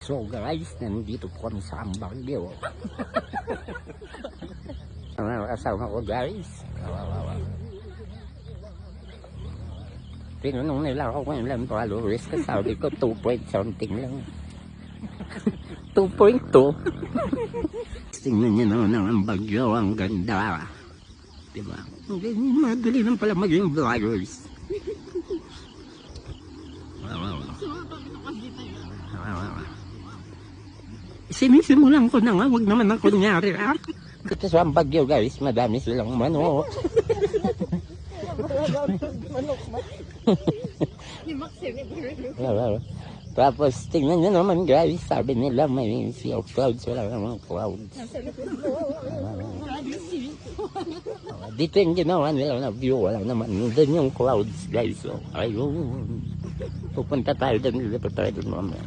So guys, nandito po kami sa Ambagyo. Kasama ko guys. Tinanong nila ako kung ilan followers. Kasabi ko 2 point something lang. 2.2. Tingnan niyo naman ang Ambagyo. Ang ganda. Diba? Madali lang pala maging vloggers. Sinisimulan ko na nga, wag naman ako kunyari, ha? Ito sa Ambagyo, guys, madami silang manok. Tapos, tingnan nyo naman, guys, sabi nila may sea of clouds, wala namang clouds. Dito yung ginawa nila na view, wala naman. Doon yung clouds, guys. So, ayun. Pupunta tayo doon, dito tayo doon mamaya.